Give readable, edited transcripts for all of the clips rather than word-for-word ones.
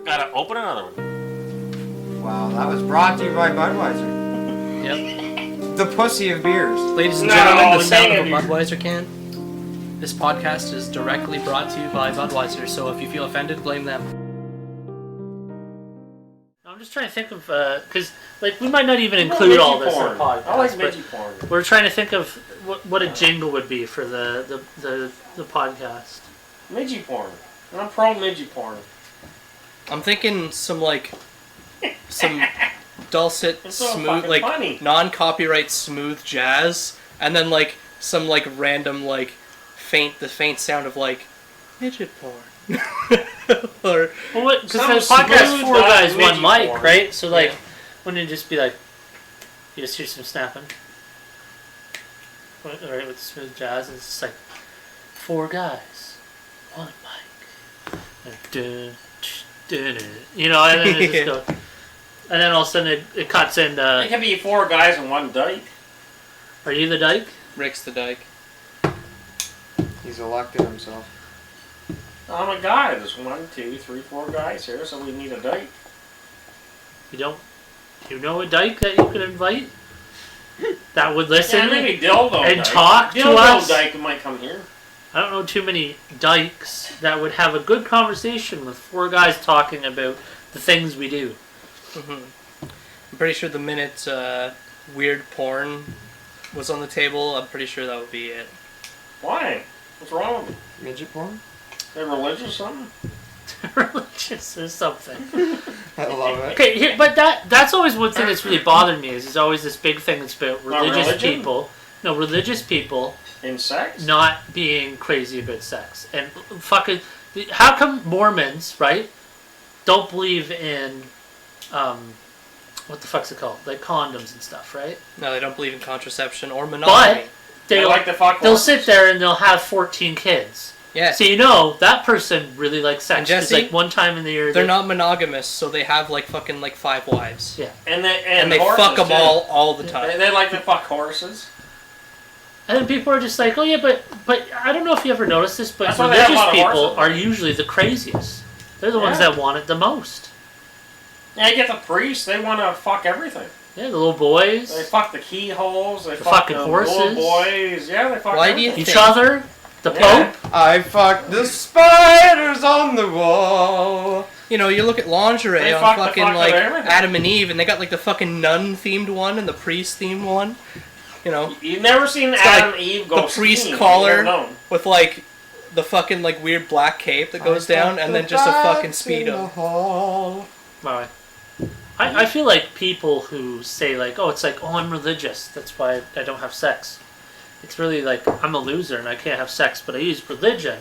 Gotta open another one. Wow, that was brought to you by Budweiser. Yep. The pussy of beers. Ladies and gentlemen, the sound of a Budweiser can. This podcast is directly brought to you by Budweiser, so if you feel offended, blame them. I'm just trying to think of, because like we might not even include all this in the podcast. I like midgie porn. We're trying to think of what a jingle would be for the podcast. Midgie porn. And I'm pro midgie porn. I'm thinking some dulcet, It's so smooth, fucking like funny. non-copyright smooth jazz, and then like some like random like the faint sound of like midget porn. Or Well, because Some the podcast smooth four guys, midgie one mic, porn. right? So like, Yeah. wouldn't it just be like, you just hear some snapping, right, with smooth jazz, and it's just like, four guys, one mic, and you know, and then it just goes, and then all of a sudden it cuts in. It can be 4 guys and 1 dyke. Are you the dyke? Rick's the dyke. He's elected himself. I'm a guy. There's 1, 2, 3, 4 guys here, so we need a dyke. You know a dyke that you could invite that would listen Yeah, maybe dildo and dyke. talk to dildo us? dyke might come here. I don't know too many dykes that would have a good conversation with 4 guys talking about the things we do. Mm-hmm. I'm pretty sure the minute weird porn was on the table, I'm pretty sure that would be it. Why? What's wrong with them? Midget porn? They religious or something? Religious or something. I love it. Okay, but that's always one thing that's really bothered me is always this big thing that's about religious religion? people. No, religious people In sex? not being crazy about sex. And fucking, how come Mormons, right, don't believe in, what the fuck's it called? Like condoms and stuff, right? No, they don't believe in contraception or monogamy. But They like to fuck they'll horses. sit there and they'll have 14 kids. Yeah. So you know that person really likes sex. And Jesse, it's like one time in the year they're not monogamous, so they have like fucking like 5 wives. Yeah. And they Horses fuck them too. all the time. They like to fuck horses. And then people are just like, oh yeah, but I don't know if you ever noticed this, but That's why they have a religious lot of people horses. are usually the craziest. They're the ones Yeah. that want it the most. Yeah, you get the priests. They want to fuck everything. Yeah, the little boys, They fuck the keyholes. They The fuck fucking the horses. little boys. Yeah, they fuck Why do you everything. each other, the Yeah. Pope. I fucked the spiders on the wall. You know, you look at lingerie They on fuck the fucking fuck out like of everything. Adam and Eve, and they got like the fucking nun themed one and the priest themed one. You know, You've never seen got, Adam like, and Eve go the priest skiing. collar. You never known. with like the fucking like weird black cape that goes down, and then just a fucking speedo. Right. I feel like people who say like, oh, it's like, oh, I'm religious, that's why I don't have sex. It's really like, I'm a loser and I can't have sex, but I use religion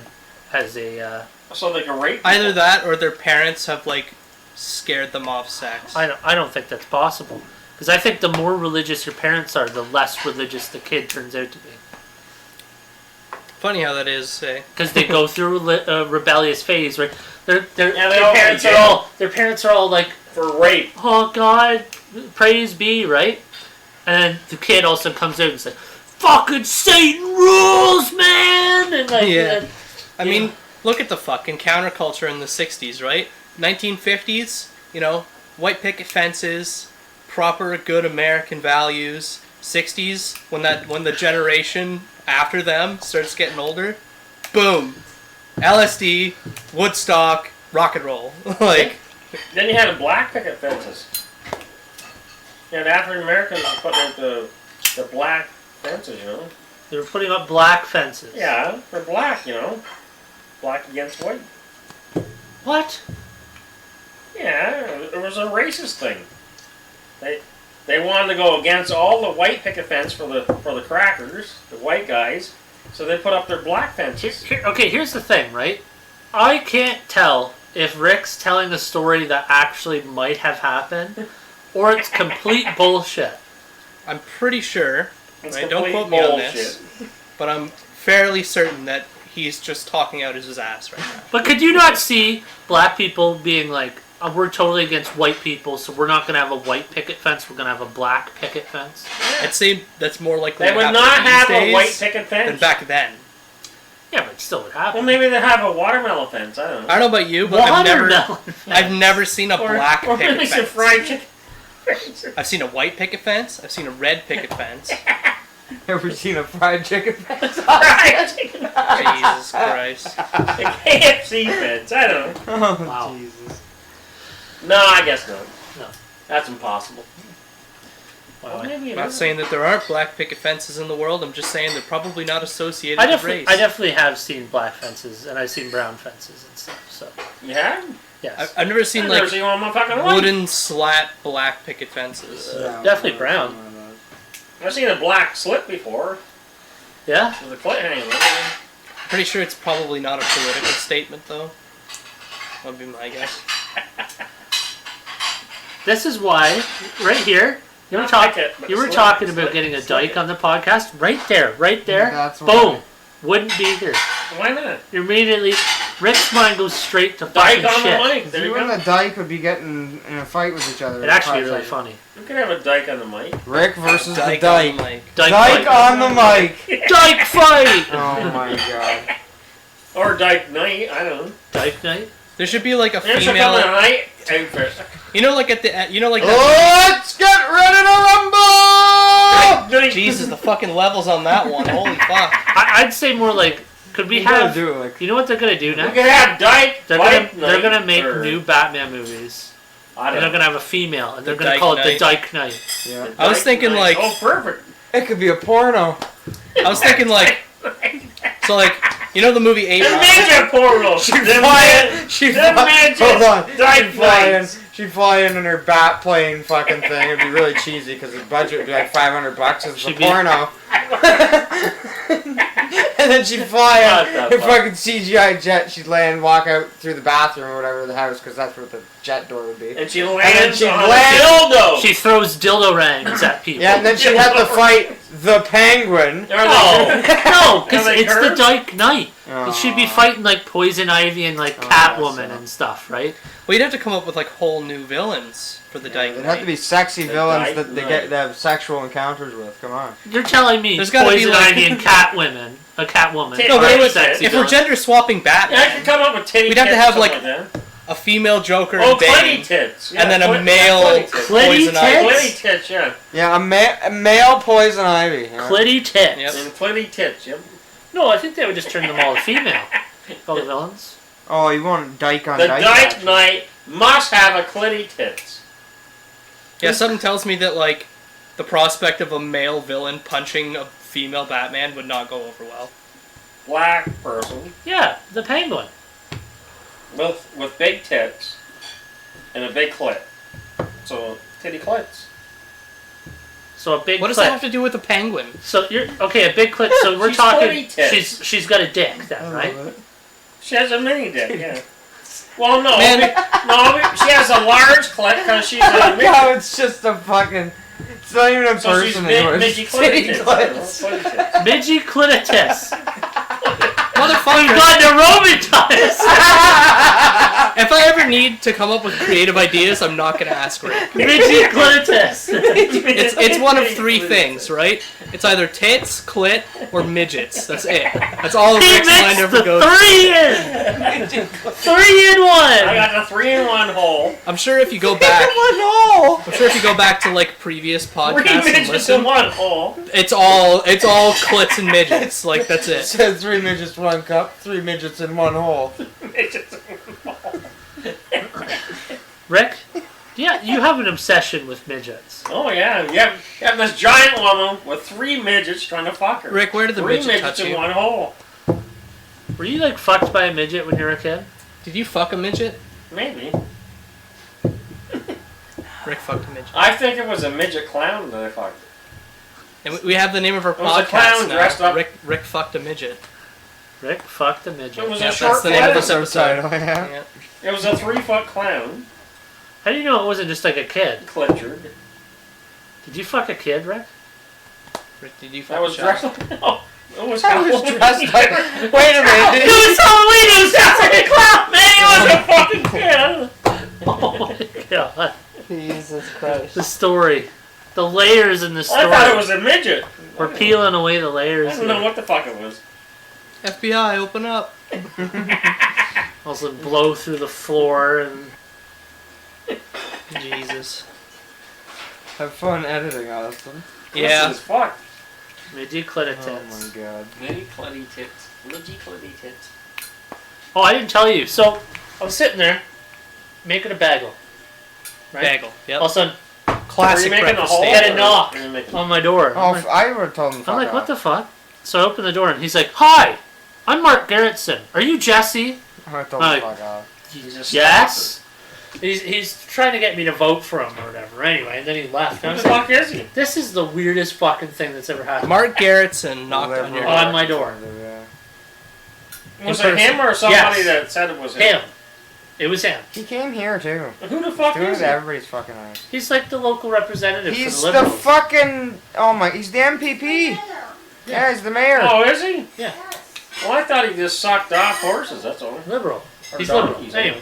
as a, So they can rape people. Either that, or their parents have like scared them off sex. I don't think that's possible. Because I think the more religious your parents are, the less religious the kid turns out to be. Funny how that is. Because they go through a rebellious phase, right? Yeah, they all Their parents are all like, for rape. oh God, praise be, right? And then the kid also comes out and says, fucking Satan rules, man! And like, Yeah. and, I mean, look at the fucking counterculture in the 60s, right? 1950s, you know, white picket fences, proper good American values. 60s, when the generation after them starts getting older, boom, LSD, Woodstock, rock and roll. Like, Then you had black picket fences. You had African Americans putting out the black fences, you know. they were putting up black fences. Yeah, they're black, you know. Black against white. What? Yeah, it was a racist thing. They wanted to go against all the white picket fence for the crackers, the white guys, so they put up their black fences. Okay, here's the thing, right? I can't tell if Rick's telling a story that actually might have happened, or it's complete bullshit. I'm pretty sure, It's right, don't complete quote me on bullshit. this, but I'm fairly certain that he's just talking out his ass right now. But could you not see black people being like, oh, we're totally against white people, so we're not going to have a white picket fence, we're going to have a black picket fence? I'd say that's more likely They to would happen not these have days a white picket than fence. back then. Yeah, but it still would Well, happen. maybe they have a watermelon fence. I don't know. I don't know about you, but I've never seen a black or picket maybe some fence. fried chicken. I've seen a white picket fence. I've seen a red picket fence. Ever seen a fried chicken fence? Fried chicken. Jesus Christ. A KFC fence. I don't know. Oh, Wow. Jesus. No, I guess not. No. That's impossible. Wow. Well, maybe I'm it not is. saying that there aren't black picket fences in the world. I'm just saying they're probably not associated I with definitely, race. I definitely have seen black fences, and I've seen brown fences and stuff. So Yeah? yes, I've never seen I've never like seen one of my fucking life. wooden slat black picket fences. definitely brown. I've seen a black slip before yeah. with a clit hanging. Pretty sure it's probably not a political statement though. That would be my guess. This is why, right here, you were, Not talk, like it, but you were slip, talking slip, about getting a slip dyke it. on the podcast. Right there. That's Boom. why. Wouldn't be here. Why not? You immediately, Rick's mind goes straight to Dyke fucking on shit. the mic. There you You and go. the dyke would be getting in a fight with each other. It'd actually be really funny. You could have a dyke on the mic. Rick versus Dyke the dyke. on, like, Dyke Dyke fight. on the mic. Dyke fight! Oh my god. Or dyke night. I don't know. Dyke night? there should be like a There should come a female. night outfit. You know, like at the you know, like Oh! that, Let's get ready to rumble! Dyke. Jesus, the fucking levels on that one. Holy fuck! I'd say more like, could we You gotta have... do it like. You know what they're gonna do We next? could have dyke. They're Dyke gonna, they're gonna night, make or- new Batman movies. I And don't they're know. gonna have a female, and they're The gonna Dyke call it the Knight. Dyke Knight. Yeah. I was Dyke thinking, night. like- Oh, perfect. It could be a porno. I was thinking like, so like, you know the movie Eight The Mile? ninja portal. She'd The fly man- in. She'd the fly. midgets, Hold on. Dyke She'd fly in. Knights. She'd fly in her bat plane fucking thing. It'd be really cheesy because the budget would be like $500. It's a She'd be- porno. And then she'd fly What in the her fuck? fucking CGI jet. She'd land, walk out through the bathroom or whatever of the house because that's what the jet door would be. And she lands she'd on land- a dildo. She throws dildo rings at people. Yeah, and then she'd have to fight the penguin. Are No, they- no, because Are they it's the curved? Dyke Knight. Oh. She'd be fighting like Poison Ivy and like Oh, Catwoman so- and stuff, right? Well, you'd have to come up with like whole new villains for the Dyke There'd Knight. have to be sexy The villains Dyke that they Knight. have sexual encounters with. Come on. You're telling me There's gotta be, Poison like- Ivy and Catwoman, a Catwoman. No, but are it was- sexy If we're villains. gender swapping Yeah, I Batman, could come up with titty We'd have to tits have, or like, something that. a female Joker Oh, and clitty Bane, tits. and then a clit- male clitty tits. Clitty Poison tits? Ivy. Clitty tits, yeah. Yeah, a male poison ivy. Yeah. Clitty tits. Yep. And clitty tits, yep. No, I think they would just turn them all to female. All the villains. Oh, you want dyke on The dyke? dyke action. knight must have a clitty tits. Yeah, something tells me that like the prospect of a male villain punching a female Batman would not go over well. Black person Yeah, the Penguin. with big tits and a big clit. So, titty clits. So a big What does clit. that have to do with the Penguin? So you're okay. A big clit. So we're She's talking. clitty tits. She's got a dick I then, love right? it. She has a mini dick, yeah. Well, no. Man. She has a large clit because she's a No, midget. it's just a fucking. It's not even a So she's person anymore. midgy It's clitty titty tits. clits. Clitty tits. Midgy clitoritis. We've Motherfucker! got the Robotitis. If I ever need to come up with creative ideas, I'm not gonna ask Rick. Midgy clitoritis. It's one of three things, right? It's either tits, clit, or midgets. That's it. That's all He Rick's mind mixed ever the goes. 3 in. 3 in I 1. got the 3-in-1 hole. I'm sure if you go back, hole. I'm sure if you go back to like previous 3 podcasts and midgets in listen, 1 hole. it's all clits and midgets. Like that's It it. said 3 midgets, 1 cup, 3 midgets in 1 hole. Midgets in 1 hole. Rick, yeah, you have an obsession with midgets. Oh, yeah. You have this giant woman with 3 midgets trying to fuck her. Rick, where did the 3 midget midgets touch in you? 1 hole. Were you like fucked by a midget when you were a kid? Did you fuck a midget? Maybe. Rick fucked a midget. I think it was a midget clown that I fucked. And we have the name of our It was a podcast clown now. dressed up- Rick fucked a midget. Rick fucked a midget. It was Yeah, a short that's the name of clown. this episode. Title, yeah. Yeah. It was a 3-foot clown. How do you know it wasn't just like a kid? Clitchard. Did you fuck a kid, Rick? Rick, did you fuck That was a child? dressed like... No. It was I was Halloween. dressed like. Wait a minute. It was Halloween. It was dressed like a clown. Man, he was a fucking kid. Oh my god. Jesus Christ. The story. The layers in the story. I thought it was a midget. We're peeling away the I layers don't know here. what the fuck it was. FBI, open up. Also blow through the floor and Jesus. Have fun editing, Austin. Yeah. This is fuck. midi-clit Oh tits. my god. Mini clutty tits. Little clutty tits. Oh, I didn't tell you. So I was sitting there making a bagel. Right? Bagel. Yep. All of a sudden, Classic Were you making breakfast a hole? staple. get a knock You're making- on my door. Oh, I would have told him to I'm fuck like, what off. the fuck? So I open the door and he's like, "Hi, I'm Mark Garretsen. Are you Jesse?" I would have told him to Like- fuck off. He's a Yes. He's trying to get me to vote for him or whatever. Anyway, and then he left. And I Who was the like, fuck is he? this is the weirdest fucking thing that's ever happened. Mark Garretsen knocked on your Liberal. door. On my door. Yeah. Was In it him or somebody Yes. that said it was him? Him. It was him. He came here too. Who the fuck Doing is it he? to everybody's fucking eyes. He's like the local representative He's for the the Liberals. fucking. Oh my. He's the MPP. Yeah, he's the mayor. Oh, is he? Yeah. Well, I thought he just sucked off horses, that's all. Liberal. Or He's liberal. donkeys, Anyway.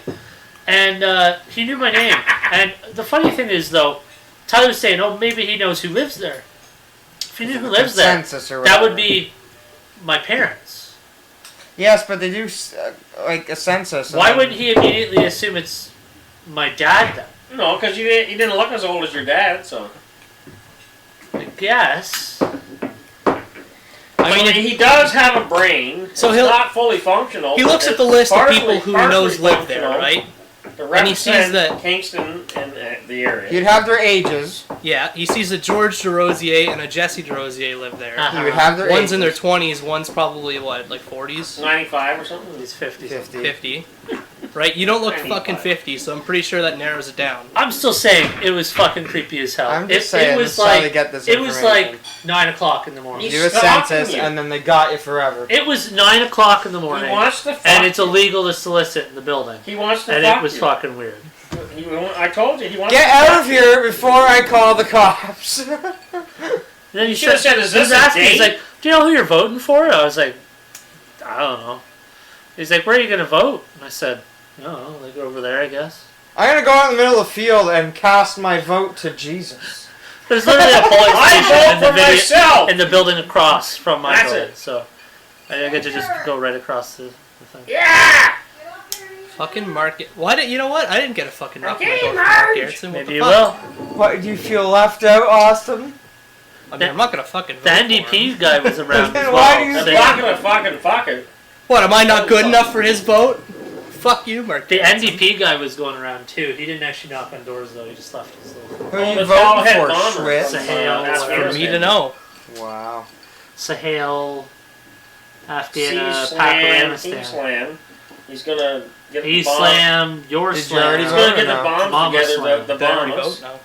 And he knew my name. And the funny thing is, though, Tyler was saying, oh, maybe he knows who lives there. If he knew who lives there, Census or that would whatever. be my parents. Yes, but they do like a census. and Why then- wouldn't he immediately assume it's my dad, then? No, because you didn't look as old as your dad, so. I guess. I mean, he does have a brain. So It's he'll- not fully functional. he looks but at the it's list of partially- people who he partially knows live there, functional right? To And he sees represent that- Kingston and the area. You'd have their ages. Yeah, he sees a George DeRosier and a Jesse DeRosier live there. Uh-huh. You would have their One's ages. in their 20s, one's probably, what, like 40s? 95 or something. He's 50. 50. 50. Right? You don't look 95. fucking 50, so I'm pretty sure that narrows it down. I'm still saying it was fucking creepy as hell. I'm just it saying. was That's how they like get this it was like information. 9 o'clock in the morning. He's Do a stalking census you. and then they got you forever. It was 9 o'clock in the He morning, wants to fuck and it's you. illegal to solicit in the building, He wants to and fuck it was you. fucking weird. I told you, he wants Get to out fuck of you. here before I call the cops. And then he You should've said, "Is he was this a asking, he's date?" like, "Do you know who you're voting for?" I was like, "I don't know." He's like, "Where are you gonna vote?" And I said, "I don't know, like over there, I guess." I'm gonna go out in the middle of the field and cast my vote to Jesus. There's literally a polling I station vote in the for video, myself! in the building across from my That's building, it. so I get to just go right across the thing. Yeah! Fucking Mark. Why did you know what? I didn't get a fucking knock on my Okay, door from Mark Marge. Garretsen. What Maybe the you fuck? will. What, do you feel left out, Austin? I mean, I'm not gonna fucking vote The for him. NDP guy was around Then as why well. do you He's saying- not gonna fucking fuck it. What? Am I not good enough for his vote? Fuck you, Mark. The Garretsen. NDP guy was going around too. He didn't actually knock on doors though. He just left his little Who are you the voting towel-head for, bomber Schwitz? from, Sahel, Afghanistan. For me to know. Wow. Sahel, Afghan, Slam, Pakistan. Slam. He's gonna get the He bomb. slam, your Did you already He's slam. gonna get the No. bombs Mama together, slam. the Did I already bombs. vote? No.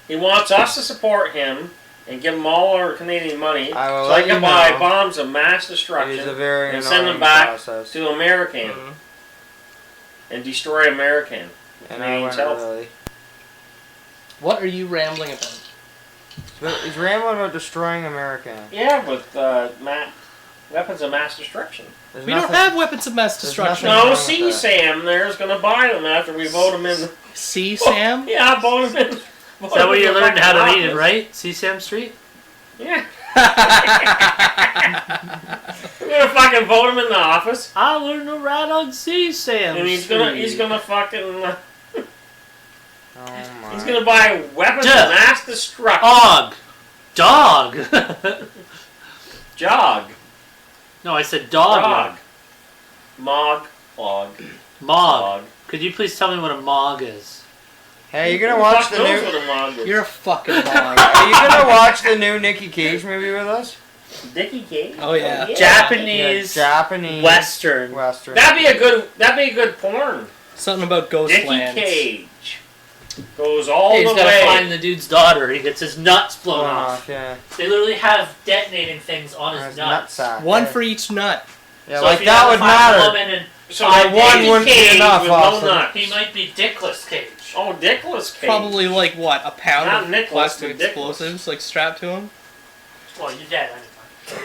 He wants us to support him and give him all our Canadian money I will so I let can you buy know. bombs of mass It is a destruction very and send annoying them back process. to American Mhm. and destroy American. And I Canadian went health. really. What are you rambling about? He's rambling about destroying America. Yeah, with weapons of mass destruction. There's We nothing- don't have weapons of mass There's destruction. nothing- No, wrong with that. C-SAM there's gonna buy them after we vote them in. See, Sam? Yeah, vote them in. Is that where you learned how to read it, it, right? CSAM Street? Yeah. We're gonna fucking vote him in the office, I learned to ride on CSAM and he's Street. gonna fucking Oh my. he's gonna buy weapons Duh. of mass destruction. Dog! Jog. No, I said dog. Frog. Mog. Log. Mog. Log. Could you please tell me what a mog is? Hey, you gonna Who watch fuck the knows new? what a mog is? You're a fucking moron. Are you gonna watch the new Nicky Cage movie with us? Dickie Cage. Oh, yeah. Japanese, Yeah, Japanese Western. Western. That'd be a good porn. Something about Dickie Ghostlands. Cage goes all He's the gotta way. find the dude's daughter. He gets his nuts blown off. Yeah. They literally have detonating things on Or his his nuts. nutsack. One yeah. for each nut. Yeah, So like if you that have would to find a matter. woman and So I the one Dickie wouldn't be Cage enough, with no Austin. nuts. he might be dickless Cage. Oh, Dickless Cage. Probably like what? A pound Not of Nicholas, plastic but Dickless. explosives like strapped to him? Well, you're dead anyway.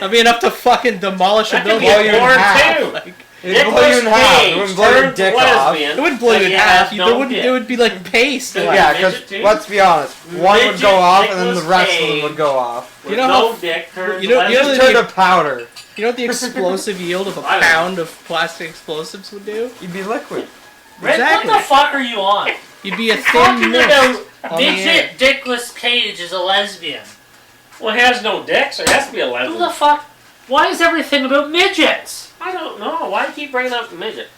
That'd be enough to fucking demolish a That could building. be Blow you in porn half. too. Like, It'd blow you in half. It wouldn't blow your turned dick off. lesbian, it wouldn't blow you but in he half. has There no wouldn't. dick. It would be like paste. Yeah. Like, Yeah, Midget because too? let's be honest, one would go Midget off and then the Nicolas rest of them Cage. would go off. With You know no how- dick turned you know- lesbian. you know Just the- turn to powder. You know what the explosive yield of a I don't know. pound of plastic explosives would do? You'd be liquid. Rick, Exactly. what the fuck are you on? You'd be a thin Talking mist about on the air. midget Dickless Cage is a lesbian. Well, he has no dick, so he has to be a Who lesbian. the fuck? Why is everything about midgets? I don't know. Why do you keep bringing up midget?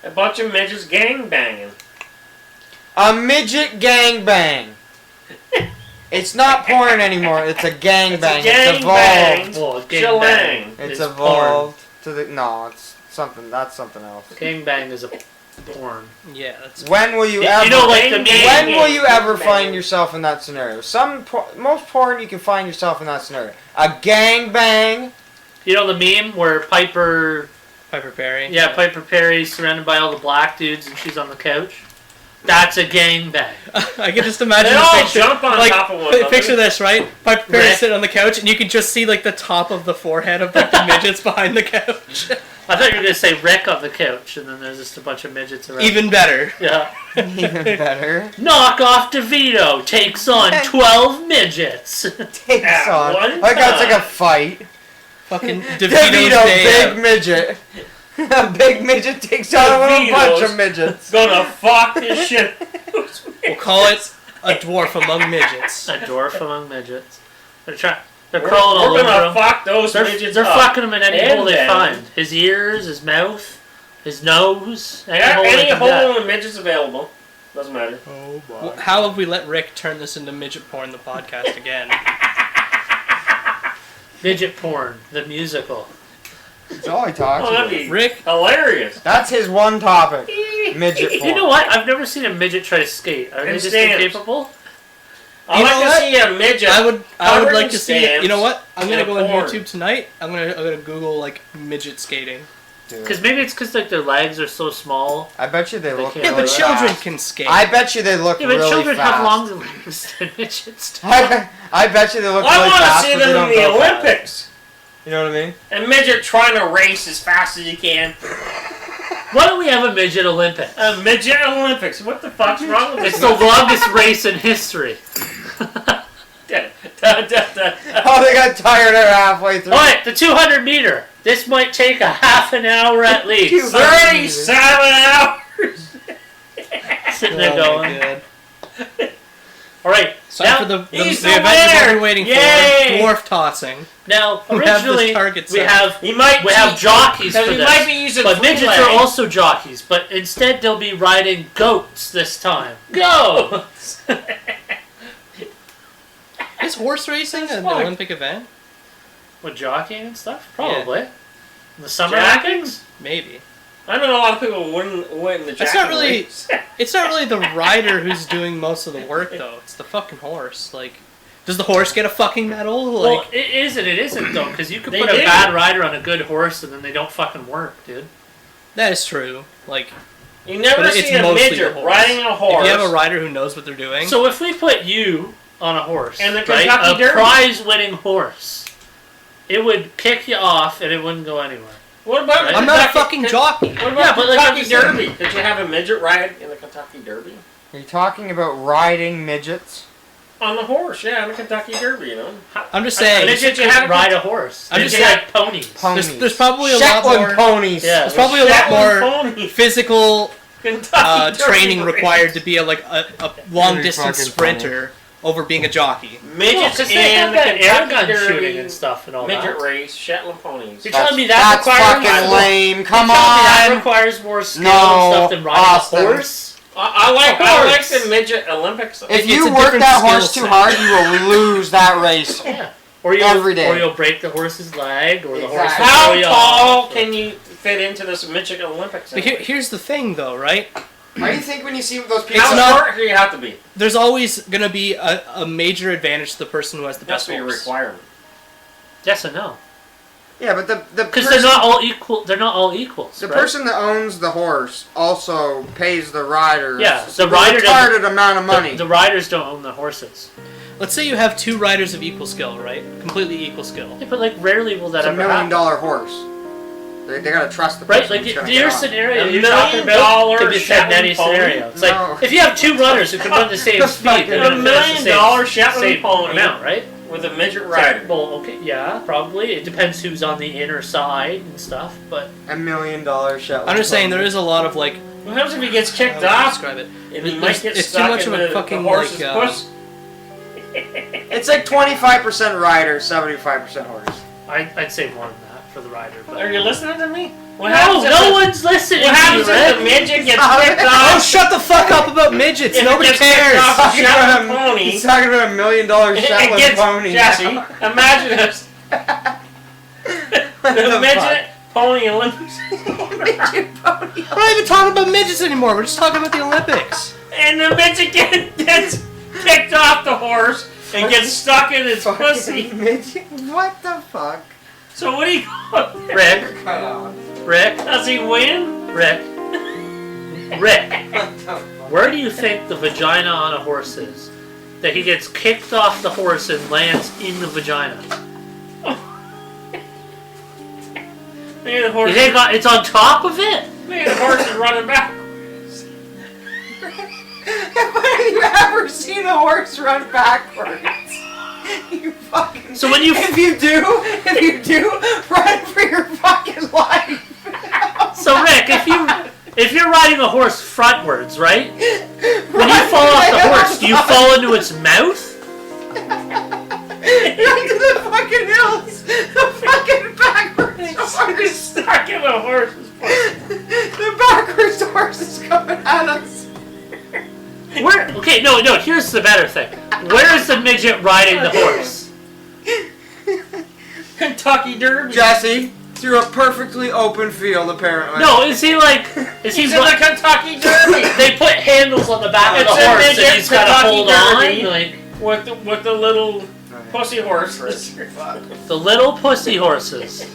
A bunch of midgets gang banging. A midget gangbang. It's not porn anymore. It's a gangbang. It's a It's gangbang. evolved. Well, Shilling. gangbang. It's is evolved to the it's something. That's something else. Porn. Gangbang is a porn. Yeah, that's When will you You ever? know, like the meme. when will you ever Gangbang. find yourself in that scenario? Most porn you can find yourself in that scenario. A gangbang. You know the meme where Piper Piper Perry. Perry's surrounded by all the black dudes and she's on the couch? That's a gangbang. I can just imagine They the all picture. jump on like, top of one another. picture this, right? Piper Perry Rick. sitting on the couch, and you can just see like the top of the forehead of like the midgets behind the couch. I thought you were going to say Rick on the couch and then there's just a bunch of midgets around. Even better. Yeah. Even better. Knock off DeVito takes on 12 midgets. Takes At on. one Like that's like a time. fight. Fucking DeVito, DeVito's Day big midget. A big midget takes on a little bunch of midgets. Gonna fuck this shit. We'll call it a dwarf among midgets. A dwarf among midgets. They're We're crawling all over gonna him. fuck those They're midgets they're up. fucking him in any And hole they down. find. His ears, his mouth, his nose. Any Yeah, hole they any can hole get. in the midget's available. Doesn't matter. Well, how have we let Rick turn this into midget porn, the podcast, again? Midget porn, the musical. That's all he talks Oh, that'd about. be Rick, hilarious. That's his one topic. Midget porn. You know what? I've never seen a midget try to skate. Are they And just stamps. incapable? I'd You like know to what? see a midget. I would covered like in to see it. You know what? I'm gonna and go on porn. YouTube tonight. I'm gonna Google like midget skating. Because maybe it's because like their legs are so small. I bet you they look can't- Yeah, really but children fast. can skate. I bet you they look Yeah, but really children fast. have longer legs than midgets. do. I bet you they look I really want to fast, see but they them don't in the go fast. Olympics. You know what I mean? A midget trying to race as fast as you can. Why don't we have a midget Olympics? A midget Olympics. What the fuck's wrong with It's this? the longest race in history. Oh, they got tired out halfway through. Alright, the 200 meter. This might take a half an hour at least. 37 hours. Sitting there Oh my going. God. Alright, So now, for the he's event the we've all winner! been waiting Yay! for, dwarf tossing. now We have this originally target we set. have He might. we have jockeys for He this. might be using. But midgets free are leg. also jockeys, but instead they'll be riding goats this time. Go! Is horse racing an fine. Olympic event? With jockeying and stuff? Probably. The summer Jacking? Olympics? Maybe. I know a lot of people wouldn't win the. It's not jacking really- race. It's not really the rider who's doing most of the work, though. It's the fucking horse. Like, does the horse get a fucking medal? Well, Like, it is and it isn't though, because you could They put a do. bad rider on a good horse and then they don't fucking work, dude. that is true. Like, You never But it's see a mostly the midget horse. riding a horse. if you have a rider who knows what they're doing, So if we put you on a horse, And the right, Kentucky a Derby. prize-winning horse, it would kick you off and it wouldn't go anywhere. What about the I'm not a Kentucky- fucking jockey. What about Yeah, but like I'm Kentucky just saying- Derby? Did you have a midget ride in the Kentucky Derby? Are you talking about riding midgets? On the horse, yeah, in the Kentucky Derby, you know. I'm just I saying. Midget- just you have a- ride a horse. I'm They're just like ponies. Ponies. There's probably a lot Shetland more. ponies. Yeah. There's probably a lot Shetland more pony. physical Kentucky Derby training race. required to be a long Very distance fucking sprinter over being a jockey. Midgets Because they have and the that air Kentucky gun Derby shooting and stuff and all midget that. race, Shetland ponies. You're telling me that That's requires fucking lame. Come You're telling me that on. requires more skill No, and stuff than riding Austin. a horse? I like horse. the midget Olympics. Though. If It's you a work different that skill horse too set. hard, you will lose that race. Yeah. Or you'll, Every day. Or you'll break the horse's leg, or the horse will Exactly. How throw you tall off. can you fit into this midget Olympics? But here's the thing, though, right? How do you think when you see those people? It's How not- short do you have to be? There's always going to be a major advantage to the person who has the That's best be a horse. requirement. Yes and no. Yeah, but the Because person, they're not all equal. They're not all equals. the right? person that owns the horse also pays the rider. Yeah, a the rider retarded amount of money. The riders don't own the horses. Let's say you have two riders of equal skill, right? Completely equal skill. Yeah, but like rarely will that It's a ever $1 million happen. horse. They gotta trust the Right, person. like who's gonna your get on. scenario $1 you're talking about million could be said in any Shetland scenario. pony? It's like No. if you have two runners who can run the same speed, they're $1 gonna million finish the Shetland same pony amount, right? with a midget rider. Well, okay, yeah, probably. It depends who's on the inner side and stuff, but $1 million Shetland. I'm just saying there is a lot of like. What happens if he gets How kicked would I off describe it? and he might get It's too stuck much in of a the fucking, horse's like, puss? It's like 25% rider, 75% horse. I'd say more than that for the rider. But Are you listening to me? What no, happens if no the- one's listening. What happens to you, if the Red. midget gets Stop kicked it. Oh, off? shut the fuck up about midgets! If it Nobody gets kicked cares. off a Shetland pony. He's talking about $1 million It Shetland gets, pony. Jesse, imagine this. What The the midget pony Olympics. Midget pony. We're not even talking about midgets anymore. We're just talking about the Olympics. And the midget gets kicked off the horse and gets stuck in its pussy. Midget? What the fuck? So what do you call it? Rick, Come on. Rick, Does he win? Rick, Rick. What the fuck? Where do you think the vagina on a horse is? That he gets kicked off the horse and lands in the vagina. Maybe the horse, You think it's on top of it? maybe the horse is running back. Have you ever seen a horse run backwards? You fucking. So when you If you do, run for your fucking life. So Rick, if you're riding a horse frontwards, right? When you fall off the horse, do you fall into its mouth? Run to the fucking hills. The fucking backwards horse. He's stuck in the horse's pussy. The backwards horse is coming at us. Where? Okay, no. Here's the better thing. Where is the midget riding the horse? Kentucky Derby. Jesse, through a perfectly open field, apparently. No, is he like? Is he? He's in the Kentucky Derby. They put handles on the back of It's the a horse, midget and he's got to Kentucky hold Derby. on. Like with the little pussy horses. the little pussy horses.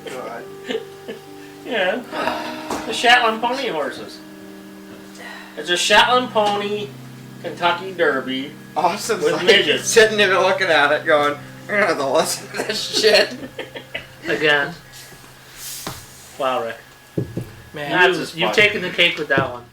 God. Yeah. The Shetland pony horses. It's a Shetland pony Kentucky Derby. Awesome. With midgets. Sitting there looking at it, going, "You're gonna have to listen to this shit." Again. Wow, Rick. Man, That's just You've funny. taken the cake with that one.